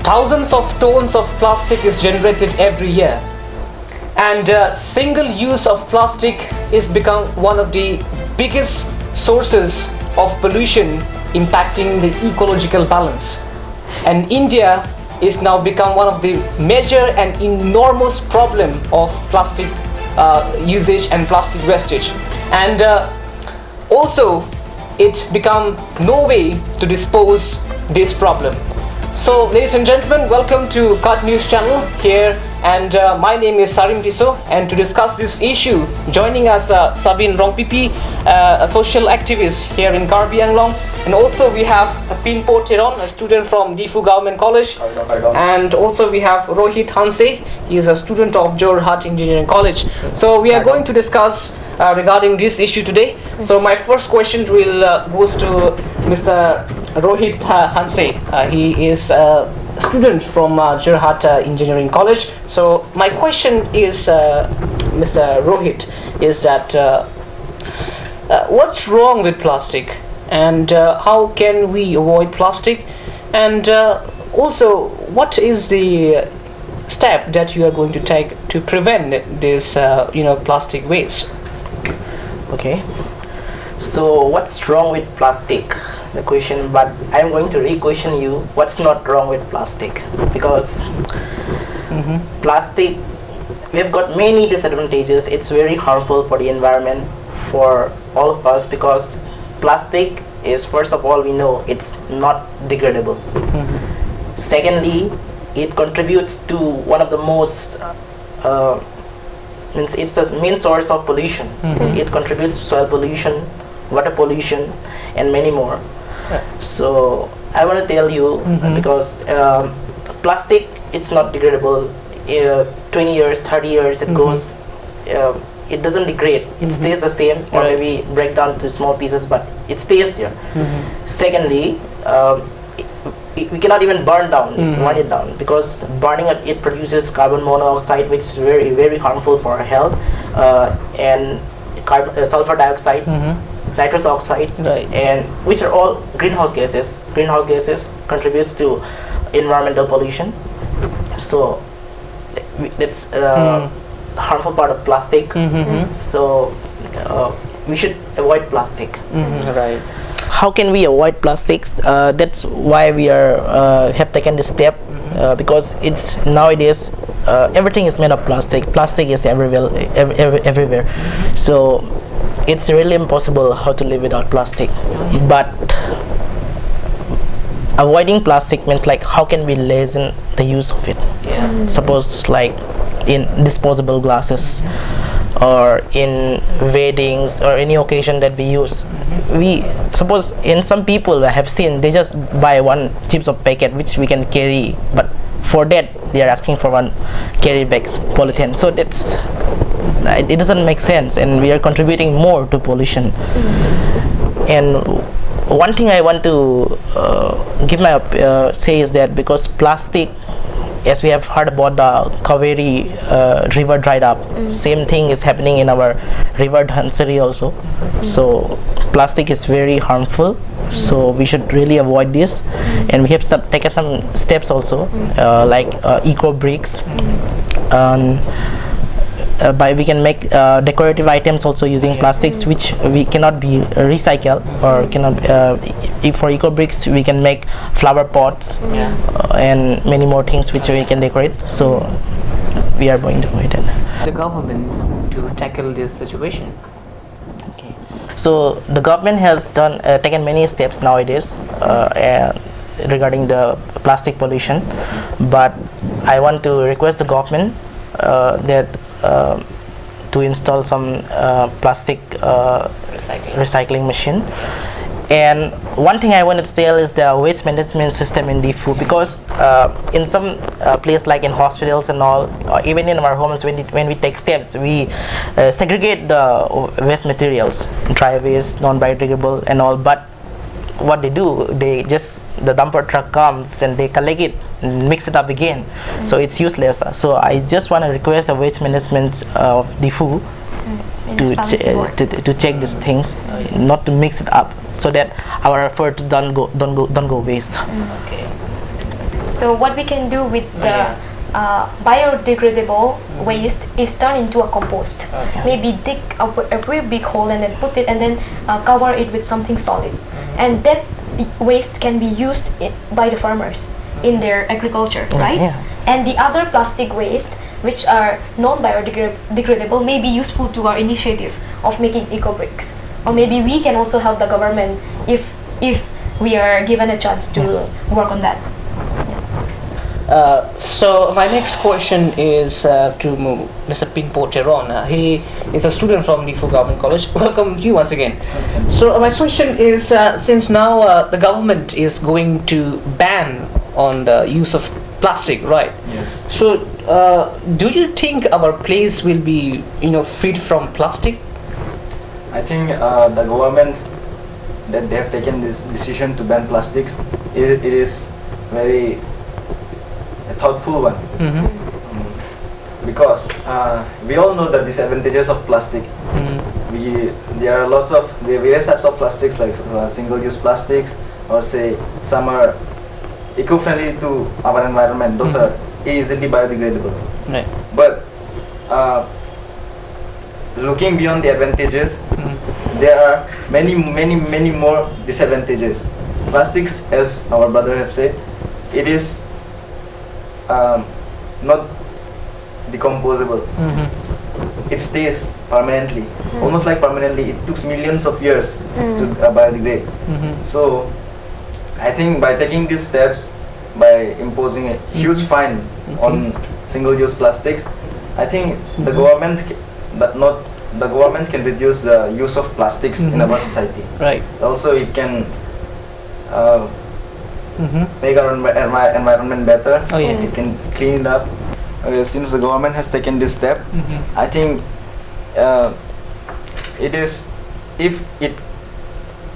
thousands of tons of plastic is generated every year, and single use of plastic is become one of the biggest sources of pollution impacting the ecological balance. And India is now become one of the major and enormous problem of plastic usage and plastic wastage, and also it become no way to dispose this problem. So ladies and gentlemen, welcome to Cut News channel here, and my name is Sarim Tisso, and to discuss this issue joining us Sabin Rongpipi, a social activist here in Karbi Anglong, and also we have Pinpo Teron, a student from Difu Government College, and also we have Rohit Hanse, he is a student of Jorhat Engineering College. So we are going to discuss regarding this issue today. So my first question will goes to Mr. Rohit Hanse. He is a student from Jorhat Engineering College. So my question is, Mr. Rohit, is that what's wrong with plastic, and how can we avoid plastic, and also what is the step that you are going to take to prevent this plastic waste? Okay, so what's wrong with plastic, the question, but I'm going to re-question you what's not wrong with plastic, because plastic, we've got many disadvantages. It's very harmful for the environment, for all of us, because plastic is, first of all, we know it's not degradable. Secondly, it contributes to one of the most means it's the main source of pollution. It contributes to soil pollution, water pollution, and many more. So I want to tell you, because plastic, it's not degradable. 20 years, 30 years, it goes, it doesn't degrade. It stays the same, or maybe break down to small pieces, but it stays there. Secondly, we cannot even burn it down, because burning it produces carbon monoxide, which is very, very harmful for our health, and sulfur dioxide, nitrous oxide, and which are all greenhouse gases. Greenhouse gases contributes to environmental pollution. So that's harmful part of plastic. So we should avoid plastic. Right. How can we avoid plastics? That's why we are have taken this step, because it's nowadays everything is made of plastic. Plastic is everywhere. So it's really impossible how to live without plastic. But avoiding plastic means, like, how can we lessen the use of it? Suppose like in disposable glasses, or in weddings, or any occasion that we use. We suppose in some people I have seen, they just buy one chips of packet which we can carry, but for that they are asking for one carry bags polythene. So that's it doesn't make sense, and we are contributing more to pollution. And one thing I want to give my say is that, because plastic, as we have heard about the Kaveri river dried up, same thing is happening in our river Dhansari also. So plastic is very harmful, so we should really avoid this. And we have taken some steps also, like eco bricks, by we can make decorative items also using plastics, which we cannot be recycled, or cannot if for eco bricks we can make flower pots, and many more things which we can decorate. So we are going to avoid it. The government to tackle this situation. Okay. So the government has taken many steps nowadays regarding the plastic pollution, but I want to request the government that to install some plastic recycling machine. And one thing I wanted to tell is the waste management system in Difu, because in some place like in hospitals and all, even in our homes, when we take steps, we segregate the waste materials, dry waste, non-biodegradable and all. But what they do, the dumper truck comes and they collect it and mix it up again, so it's useless. So I just want to request the waste management of Difu to check these things, not to mix it up, so that our efforts don't go waste. Okay. So what we can do with the biodegradable waste is turn into a compost. Maybe dig a very big hole and then put it and then cover it with something solid. And that waste can be used by the farmers in their agriculture, right? Yeah. And the other plastic waste, which are non-biodegradable, may be useful to our initiative of making eco bricks. Or maybe we can also help the government if we are given a chance to work on that. So my next question is to Mr. Pinpo Teron. He is a student from Difu Government College. Welcome you once again. So my question is, since now the government is going to ban on the use of plastic, right? Yes. So do you think our place will be, freed from plastic? I think the government that they have taken this decision to ban plastics, it is very a thoughtful one. Because we all know the disadvantages of plastic. There are lots of various types of plastics, like single-use plastics, or say some are eco-friendly to our environment. Those are easily biodegradable. Right. But looking beyond the advantages, there are many more disadvantages. Plastics, as our brother have said, it is not decomposable. It stays permanently, almost like permanently. It took millions of years to biodegrade. So I think by taking these steps, by imposing a huge fine on single-use plastics, I think the government can reduce the use of plastics in our society. Right. Also, it can make our environment better. Oh, yeah. It can clean it up. Since the government has taken this step, I think it is, if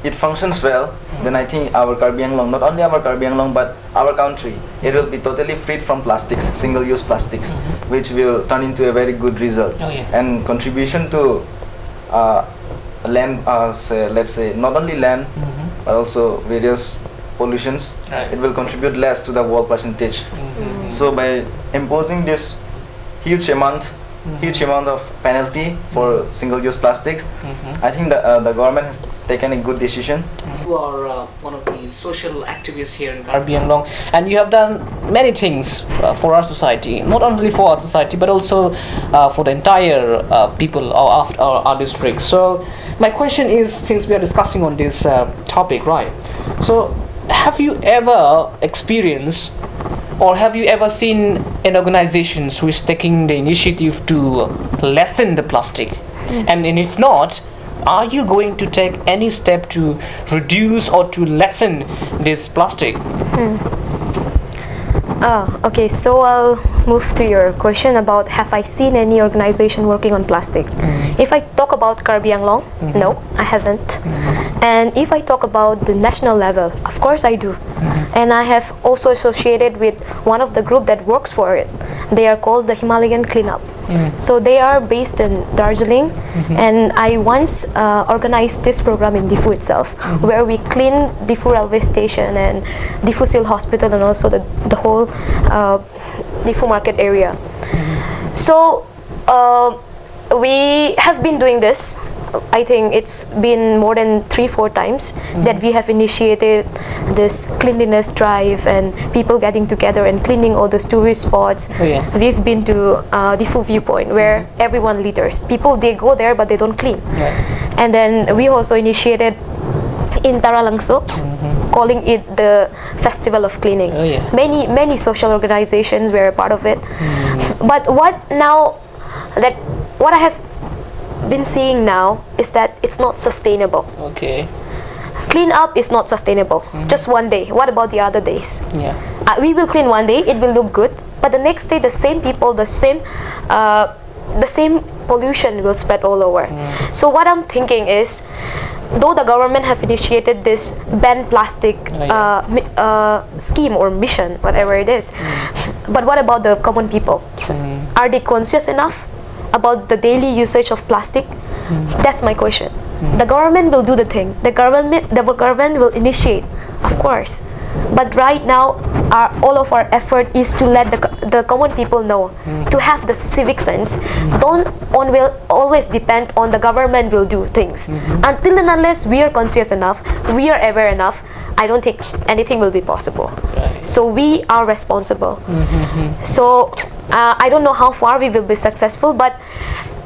it functions well, then I think our Karbi Anglong, not only our Karbi Anglong but our country, it will be totally freed from plastics, single-use plastics, which will turn into a very good result. Oh, yeah. And contribution to land, let's say not only land but also various pollutions. Right. It will contribute less to the world percentage. So by imposing this huge amount of penalty for single-use plastics, I think the government has taken a good decision. You are one of the social activists here in Karbi Anglong, and you have done many things for our society, not only for our society but also for the entire people of our district. So my question is, since we are discussing on this topic, right? So have you ever experienced or have you ever seen an organization who is taking the initiative to lessen the plastic? And if not, are you going to take any step to reduce or to lessen this plastic? Okay, so I'll move to your question about have I seen any organization working on plastic. If I talk about Karbi Anglong, no, I haven't. And if I talk about the national level, of course I do. And I have also associated with one of the group that works for it. They are called the Himalayan Cleanup. So they are based in Darjeeling, and I once organized this program in Difu itself, where we clean Difu railway station and Difu Sil Hospital and also the whole Difu market area. So we have been doing this. I think it's been more than 3-4 times that we have initiated this cleanliness drive and people getting together and cleaning all those tourist spots. Oh, yeah. We've been to Difu Viewpoint where everyone litters. People, they go there but they don't clean. Yeah. And then we also initiated in Taralangsok, calling it the Festival of Cleaning. Oh, yeah. Many social organizations were a part of it. But what I have been seeing now is that it's not sustainable. Okay. Clean up is not sustainable. Just one day. What about the other days? Yeah. We will clean one day, it will look good, but the next day the same people, the same pollution will spread all over. So what I'm thinking is, though the government have initiated this ban plastic scheme or mission, whatever it is, but what about the common people? Are they conscious enough about the daily usage of plastic? That's my question. The government will do the thing. The government will initiate, of course. But right now, all of our effort is to let the common people know, to have the civic sense. Don't always depend on the government will do things. Until and unless we are conscious enough, we are aware enough, I don't think anything will be possible. Right. So we are responsible. So I don't know how far we will be successful, but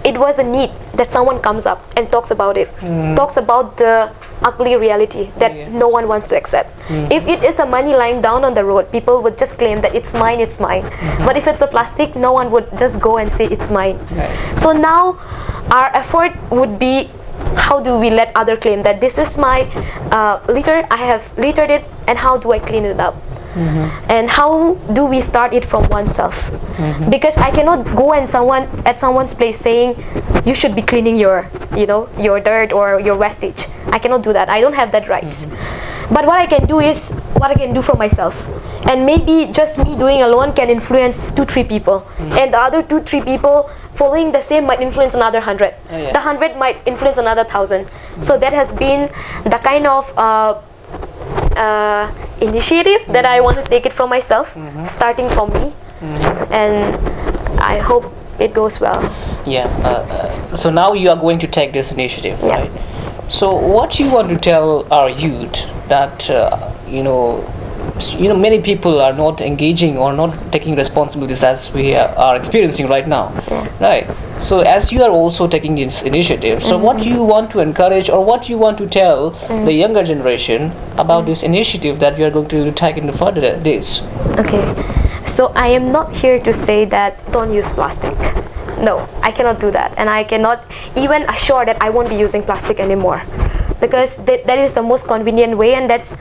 it was a need that someone comes up and talks about it, talks about the ugly reality that no one wants to accept. If it is a money lying down on the road, people would just claim that it's mine, it's mine. But if it's a plastic, no one would just go and say it's mine. Right. So now our effort would be, how do we let other claim that this is my litter, I have littered it, and how do I clean it up? And how do we start it from oneself? Because I cannot go and at someone's place saying you should be cleaning your your dirt or your wastage. I cannot do that. I don't have that rights. But what I can do is what I can do for myself, and maybe just me doing alone can influence 2-3 people, and the other 2-3 people following the same might influence another 100. The 100 might influence another 1,000. So that has been the kind of initiative that I want to take it from myself, starting from me, and I hope it goes well. Yeah. So now you are going to take this initiative, Yeah. right? So what you want to tell our youth that many people are not engaging or not taking responsibilities as we are experiencing right now, right? So as you are also taking this initiative, so what you want to encourage or what you want to tell the younger generation about this initiative that we are going to take in the further days? Okay, so I am not here to say that don't use plastic. No, I cannot do that, and I cannot even assure that I won't be using plastic anymore, because that is the most convenient way, and that's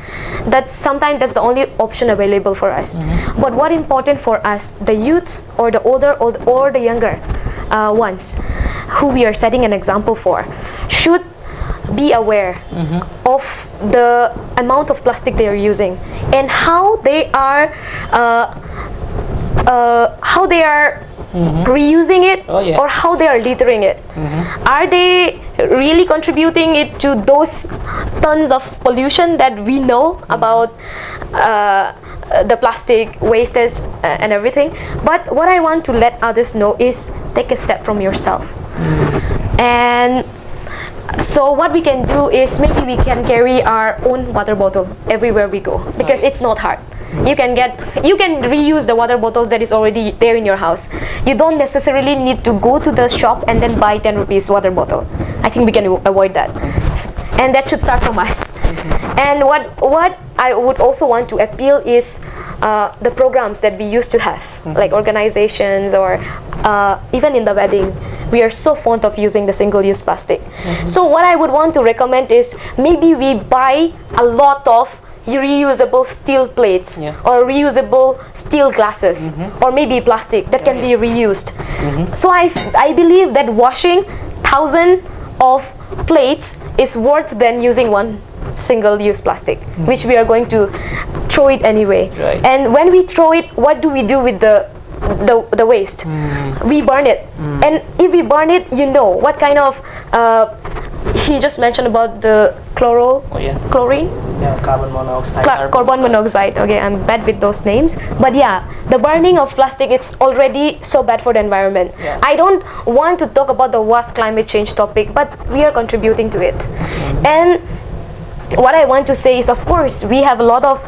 sometimes that's the only option available for us. But what important for us, the youth or the older or the younger ones who we are setting an example for, should be aware of the amount of plastic they are using and how they are reusing it, or how they are littering it. Are they really contributing it to those tons of pollution that we know about, the plastic wastage and everything? But what I want to let others know is take a step from yourself. And so what we can do is maybe we can carry our own water bottle everywhere we go, because it's not hard. You can reuse the water bottles that is already there in your house. You don't necessarily need to go to the shop and then buy 10 rupees water bottle. I think we can avoid that, and that should start from us. And what I would also want to appeal is the programs that we used to have, like organizations or even in the wedding, we are so fond of using the single-use plastic. So what I would want to recommend is maybe we buy a lot of reusable steel plates or reusable steel glasses, or maybe plastic that can be reused. So I believe that washing 1,000 of plates is worth than using one single-use plastic, which we are going to throw it anyway. Right. And when we throw it, what do we do with the waste? We burn it. And if we burn it, what kind of he just mentioned about the chlorine. Carbon monoxide. Carbon monoxide. Okay, I'm bad with those names. But yeah, the burning of plastic, it's already so bad for the environment. I don't want to talk about the vast climate change topic, but we are contributing to it. And what I want to say is, of course, we have a lot of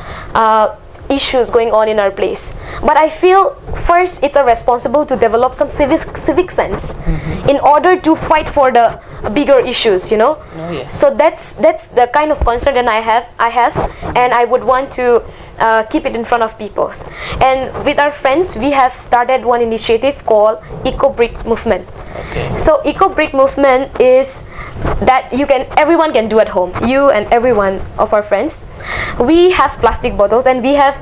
issues going on in our place. But I feel first it's a responsible to develop some civic sense in order to fight for the bigger issues, So that's the kind of concern that I have, and I would want to keep it in front of people. And with our friends, we have started one initiative called Eco Brick Movement. So Eco Brick Movement is that everyone can do at home, you and everyone of our friends. We have plastic bottles, and we have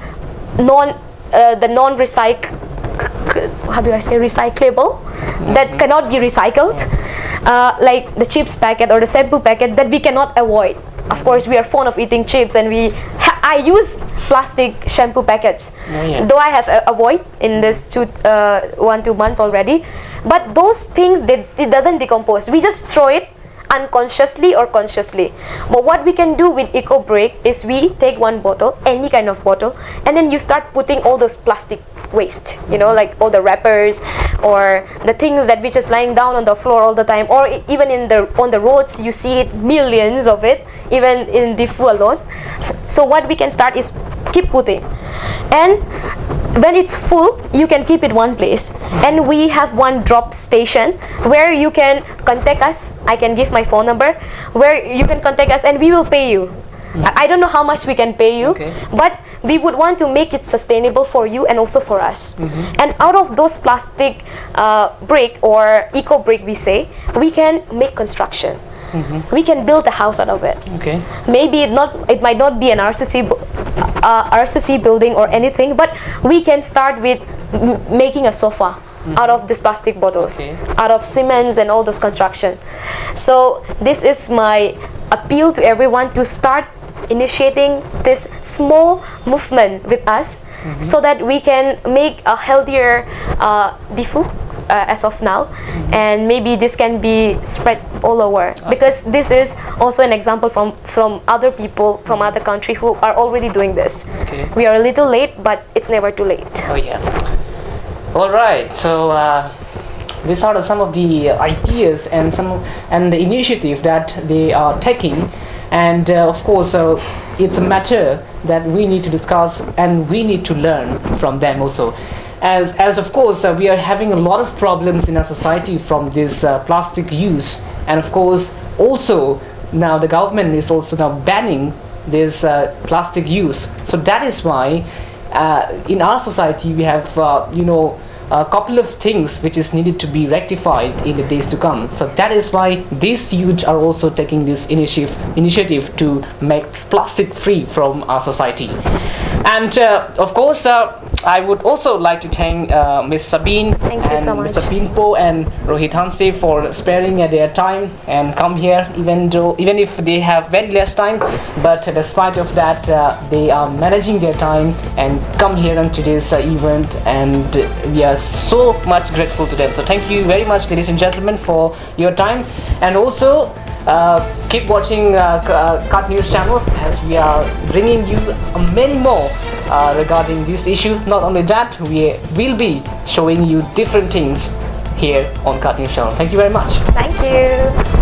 recyclable that cannot be recycled, like the chips packet or the shampoo packets that we cannot avoid. Of course, we are fond of eating chips, and I use plastic shampoo packets, though I have avoid in this 1-2 months already. But those things, it doesn't decompose. We just throw it unconsciously or consciously. But what we can do with eco break is we take one bottle, any kind of bottle, and then you start putting all those plastic waste, you know, like all the wrappers or the things that which is lying down on the floor all the time, or even on the roads you see it, millions of it, even in Diffu alone. So what we can start is keep putting, and when it's full you can keep it one place, and we have one drop station where you can contact us. I can give my phone number where you can contact us and we will pay you. I don't know how much we can pay you, but we would want to make it sustainable for you and also for us. And out of those plastic brick or eco brick, we say, we can make construction. We can build a house out of it. Maybe it might not be an RCC building or anything, but we can start with making a sofa out of these plastic bottles, out of cements and all those construction. So this is my appeal to everyone to start initiating this small movement with us, so that we can make a healthier Diffu as of now, and maybe this can be spread all over, because this is also an example from other people from other country who are already doing this. We are a little late, but it's never too late. All right, so these are some of the ideas and the initiative that they are taking, and of course it's a matter that we need to discuss and we need to learn from them also, as of course we are having a lot of problems in our society from this plastic use, and of course also now the government is also now banning this plastic use. So that is why in our society we have a couple of things which is needed to be rectified in the days to come. So that is why these youth are also taking this initiative to make plastic free from our society. And of course I would also like to thank Ms. Sabine and so much. Mr. Pinpo and Rohit Hanse for sparing their time and come here, even if they have very less time, but despite of that they are managing their time and come here on today's event, and we are so much grateful to them. So thank you very much, ladies and gentlemen, for your time, and also keep watching Cut News channel, as we are bringing you many more regarding this issue. Not only that, we will be showing you different things here on Cut News channel. Thank you very much. Thank you.